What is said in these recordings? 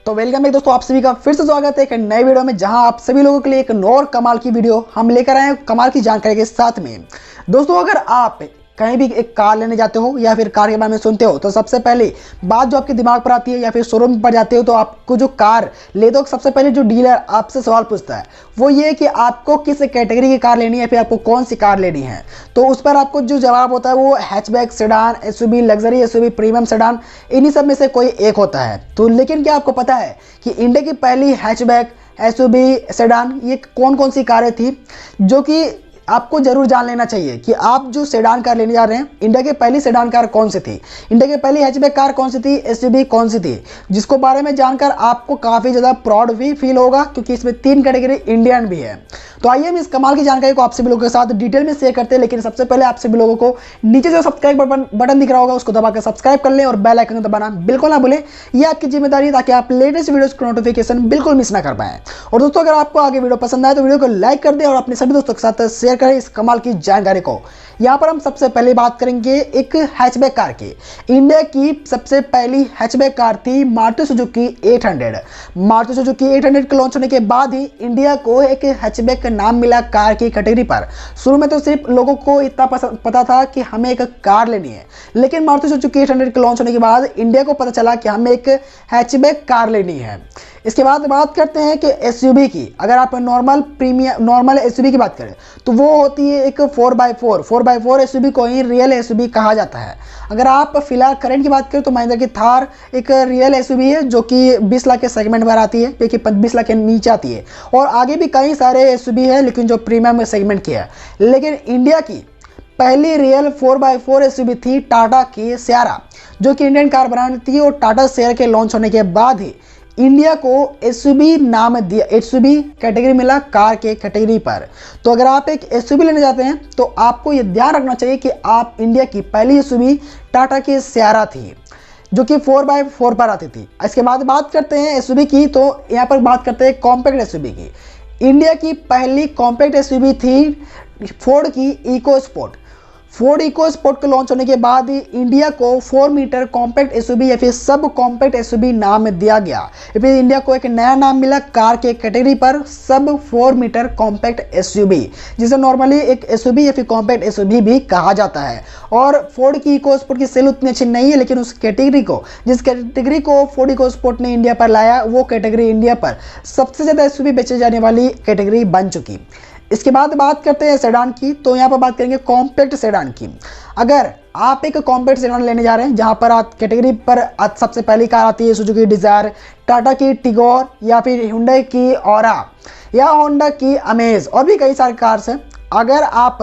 तो वेलकम है दोस्तों, आप सभी का फिर से स्वागत है एक नए वीडियो में, जहां आप सभी लोगों के लिए एक और कमाल की वीडियो हम लेकर आए हैं कमाल की जानकारी के साथ में। दोस्तों, अगर आप कहीं भी एक कार लेने जाते हो या फिर कार के बारे में सुनते हो तो सबसे पहले बात जो आपके दिमाग पर आती है, या फिर शोरूम पर जाते हो तो आपको जो कार ले दो, सबसे पहले जो डीलर आपसे सवाल पूछता है वो ये कि आपको किस कैटेगरी की कार लेनी है, फिर आपको कौन सी कार लेनी है। तो उस पर आपको जो जवाब होता है वो hatchback, sedan, SUV, luxury SUV, premium sedan, इन्हीं सब में से कोई एक होता है। तो लेकिन क्या आपको पता है कि इंडिया की पहली हैचबैक, एसयूवी, सेडान ये कौन कौन सी कारें थी, जो कि आपको जरूर जान लेना चाहिए कि आप जो सेडान कार लेने जा रहे हैं, इंडिया की पहली सेडान कार कौन सी थी, इंडिया की पहली हैचबैक कार कौन सी थी, एसयूवी कौन सी थी, जिसको बारे में जानकर आपको काफ़ी ज़्यादा प्राउड भी फील होगा, क्योंकि इसमें 3 कैटेगरी इंडियन भी है। तो आइए हम इस कमाल की जानकारी को आप सभी लोगों के साथ डिटेल में शेयर करते हैं। लेकिन सबसे पहले आप सभी लोगों को नीचे जो सब्सक्राइब बटन दिख रहा होगा उसको दबाकर सब्सक्राइब कर लें और बेल आइकन दबाना बिल्कुल ना भूलें। ये आपकी जिम्मेदारी है ताकि आप लेटेस्ट वीडियोस की नोटिफिकेशन बिल्कुल मिस ना कर पाएं। और दोस्तों, अगर आपको आगे वीडियो पसंद आए तो वीडियो को लाइक कर दें और अपने सभी दोस्तों के साथ शेयर करें इस कमाल की जानकारी को। यहाँ पर हम सबसे पहले बात करेंगे एक हैचबैक कार की। इंडिया की सबसे पहली हैचबैक कार थी मारुति सुजुकी 800। मारुति सुजुकी 800 के लॉन्च होने के बाद ही इंडिया को एक हैचबैक का नाम मिला कार की कैटेगरी पर। शुरू में तो सिर्फ लोगों को इतना पता था कि हमें एक कार लेनी है, लेकिन मारुति सुजुकी 800 के लॉन्च होने के बाद इंडिया को पता चला कि हमें एक हैचबैक कार लेनी है। इसके बाद बात करते हैं कि एसयूवी की। अगर आप नॉर्मल एसयूवी की बात करें तो वो होती है एक 4x4 एसयूवी को ही रियल एसयूवी कहा जाता है। अगर आप फिलहाल करंट की बात करें तो महिंद्रा की थार एक रियल एसयूवी है, जो कि 20 लाख के सेगमेंट पर आती है, क्योंकि 20 लाख के नीचे आती है। और आगे भी कई सारे एसयूवी है, लेकिन जो प्रीमियम सेगमेंट की है। लेकिन इंडिया की पहली रियल 4x4 एसयूवी थी टाटा की सियारा, जो कि इंडियन कार ब्रांड थी। और टाटा सियारा के लॉन्च होने के बाद ही इंडिया को एसयूवी नाम दिया, एसयूवी कैटेगरी मिला कार के कैटेगरी पर। तो अगर आप एक एसयूवी लेने जाते हैं तो आपको यह ध्यान रखना चाहिए कि आप इंडिया की पहली एसयूवी टाटा की सियारा थी, जो कि 4x4 पर आती थी। इसके बाद बात करते हैं एसयूवी की, तो यहाँ पर बात करते हैं कॉम्पैक्ट एसयूवी की। इंडिया की पहली कॉम्पैक्ट एसयूवी थी फोर्ड की EcoSport. Ford EcoSport के लॉन्च होने के बाद ही इंडिया को 4 मीटर कॉम्पैक्ट एसयूवी या फिर सब कॉम्पैक्ट एसयूवी नाम दिया गया। फिर इंडिया को एक नया नाम मिला कार के कैटेगरी पर, सब 4 मीटर कॉम्पैक्ट एसयूवी, जिसे नॉर्मली एक एसयूवी या फिर कॉम्पैक्ट एसयूवी भी कहा जाता है। और फोर्ड की इको स्पोर्ट की सेल उतनी अच्छी नहीं है, लेकिन उस कैटेगरी को, जिस कैटेगरी को फोर्ड इको स्पोर्ट ने इंडिया पर लाया, वो कैटेगरी इंडिया पर सबसे ज़्यादा एसयूवी बेचे जाने वाली कैटेगरी बन चुकी। इसके बाद बात करते हैं सेडान की। तो यहाँ पर बात करेंगे कॉम्पैक्ट सेडान की। अगर आप एक कॉम्पैक्ट सेडान लेने जा रहे हैं, जहाँ पर आप कैटेगरी पर सबसे पहली कार आती है सुजुकी डिजायर, टाटा की टिगोर, या फिर हुंडई की ऑरा, या होंडा की अमेज, और भी कई सारी कार्स हैं। अगर आप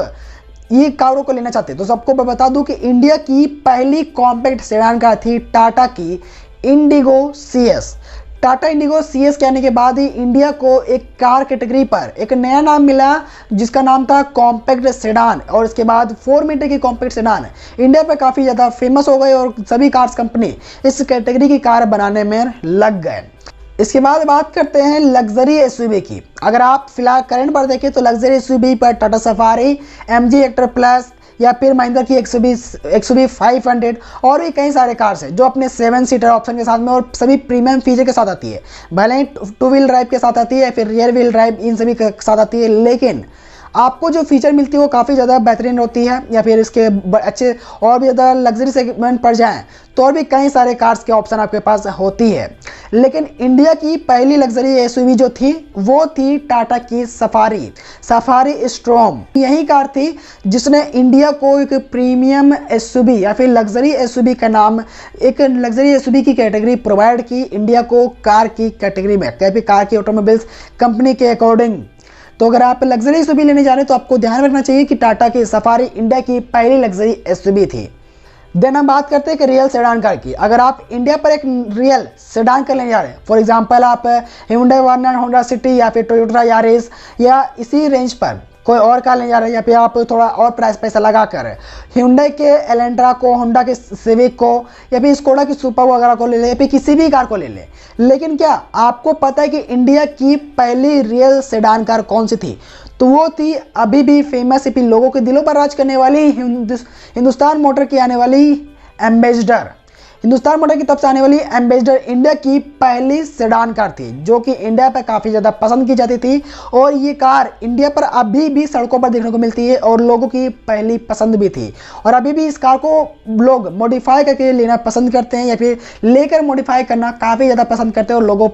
ये कारों को लेना चाहते हैं तो सबको मैं बता दूं कि इंडिया की पहली कॉम्पैक्ट सेडान कार थी टाटा की Indigo CS। Tata Indigo CS के आने के बाद ही इंडिया को एक कार कैटेगरी पर एक नया नाम मिला, जिसका नाम था कॉम्पैक्ट सेडान। और इसके बाद 4 मीटर की कॉम्पैक्ट सेडान इंडिया पे काफ़ी ज़्यादा फेमस हो गए और सभी कार्स कंपनी इस कैटेगरी की कार बनाने में लग गए। इसके बाद बात करते हैं लग्जरी एसयूवी की। अगर आप फिलहाल करंट पर देखें तो लग्जरी एसयूवी पर Tata safari, MG Hector plus, या फिर महिंद्रा की XUV 500 और भी कई सारे कार्स हैं, जो अपने 7 सीटर ऑप्शन के साथ में और सभी प्रीमियम फीचर के साथ आती है। भले ही 2 व्हील ड्राइव के साथ आती है या फिर रियर व्हील ड्राइव, इन सभी के साथ आती है, लेकिन आपको जो फीचर मिलती है वो काफ़ी ज़्यादा बेहतरीन होती है। या फिर इसके अच्छे और भी ज़्यादा लग्जरी सेगमेंट पर जाएं तो और भी कई सारे कार्स के ऑप्शन आपके पास होती है। लेकिन इंडिया की पहली लग्जरी एसयूवी जो थी वो थी टाटा की सफारी स्ट्रॉम। यही कार थी जिसने इंडिया को एक प्रीमियम एसयूवी या फिर लग्जरी एसयूवी का नाम, एक लग्जरी एसयूवी की कैटेगरी प्रोवाइड की इंडिया को कार की कैटेगरी में, कार की ऑटोमोबाइल्स कंपनी के अकॉर्डिंग। तो अगर आप लग्जरी एसयूवी लेने जा रहे हैं तो आपको ध्यान रखना चाहिए कि टाटा की सफारी इंडिया की पहली लग्जरी एसयूवी थी। देन हम बात करते हैं कि रियल सेडान कार की। अगर आप इंडिया पर एक रियल सेडान कार लेने जा रहे हैं, फॉर एग्जांपल आप Hyundai वर्ना, होंडा सिटी या फिर टोयोटा यारिस या इसी रेंज पर कोई और कार लेने जा रहे हैं, या फिर आप थोड़ा और पैसा लगाकर Hyundai के एलेंट्रा को, होंडा के सिविक को, या फिर स्कोडा की सुपर वगैरह को ले ले, या फिर किसी भी कार को ले ले। लेकिन क्या आपको पता है कि इंडिया की पहली रियल सेडान कार कौन सी थी? तो वो थी अभी भी फेमस, लोगों के दिलों पर राज करने वाली हिंदुस्तान मोटर की आने वाली एम्बेसडर। हिंदुस्तान मोटर की तरफ से आने वाली एम्बेसडर इंडिया की पहली सेडान कार थी, जो कि इंडिया पर काफ़ी ज़्यादा पसंद की जाती थी और ये कार इंडिया पर अभी भी सड़कों पर देखने को मिलती है और लोगों की पहली पसंद भी थी। और अभी भी इस कार को लोग मॉडिफाई करके लेना पसंद करते हैं या फिर लेकर मॉडिफाई करना काफ़ी ज़्यादा पसंद करते हैं और लोगों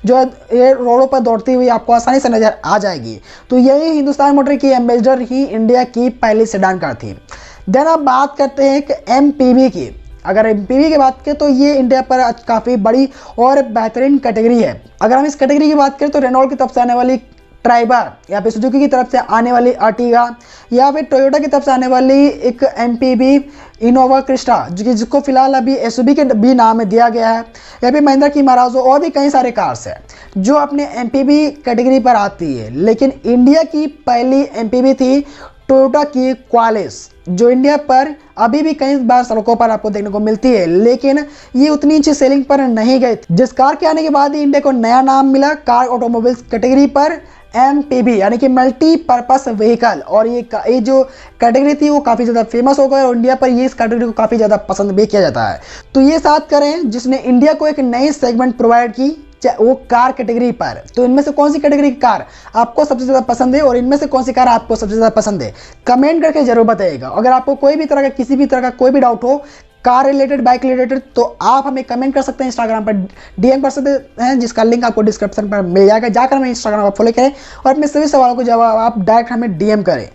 जो ये रोडों पर दौड़ती हुई आपको आसानी से नज़र आ जाएगी। तो यही हिंदुस्तान मोटर की एम्बेसडर ही इंडिया की पहली सेडान कार थी। देन अब बात करते हैं एक MPV की। अगर MPV की बात करें तो ये इंडिया पर काफ़ी बड़ी और बेहतरीन कैटेगरी है। अगर हम इस कैटेगरी की बात करें तो रेनॉल्ट की तरफ से आने वाली ट्राइबर या फिर सुजुकी की तरफ से आने वाली अर्टिगा या फिर टोयोटा की तरफ से आने वाली एक MPV इनोवा क्रिस्टा जिसको फिलहाल अभी SUV के भी नाम में दिया गया है, या फिर महिंद्रा की माराजो और भी कई सारे कार्स हैं जो अपने MPV कैटेगरी पर आती है। लेकिन इंडिया की पहली MPV थी टोयोटा की क्वालिस, जो इंडिया पर अभी भी कई बार सड़कों पर आपको देखने को मिलती है, लेकिन ये उतनी अच्छी सेलिंग पर नहीं गई थी। जिस कार के आने के बाद ही इंडिया को नया नाम मिला कार ऑटोमोबाइल्स कैटेगरी पर MPV यानी कि मल्टी पर्पस व्हीकल। और ये जो कैटेगरी थी वो काफ़ी ज़्यादा फेमस हो गई और इंडिया पर ये इस कैटेगरी को काफ़ी ज़्यादा पसंद भी किया जाता है। तो ये साथ करें जिसने इंडिया को एक नई सेगमेंट प्रोवाइड की वो कार कैटेगरी पर। तो इनमें से कौन सी कैटेगरी की कार आपको सबसे ज़्यादा पसंद है और इनमें से कौन सी कार आपको सबसे ज़्यादा पसंद है, कमेंट करके जरूर बताइएगा। अगर आपको कोई भी तरह का किसी भी तरह का कोई भी डाउट हो कार रिलेटेड बाइक रिलेटेड तो आप हमें कमेंट कर सकते हैं, इंस्टाग्राम पर DM कर सकते हैं जिसका लिंक आपको डिस्क्रिप्शन पर मिल जाएगा। जाकर हमें इंस्टाग्राम पर फॉलो करें और अपने सभी सवालों को जवाब आप डायरेक्ट हमें DM करें।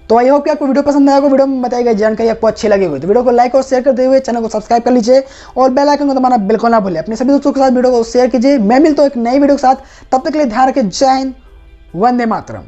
तो आई होप कि आपको वीडियो पसंद आएगा। वीडियो में बताई गई जानकारी आपको अच्छी लगी हुई तो वीडियो को लाइक और शेयर करते हुए चैनल को सब्सक्राइब कर लीजिए और बेल आइकन को दबाना बिल्कुल ना भूलिए। अपने सभी दोस्तों के साथ वीडियो को शेयर कीजिए। मैं मिलता हूं एक नई वीडियो के साथ, तब तक के लिए ध्यान रखें। जय हिंद, वंदे मातरम।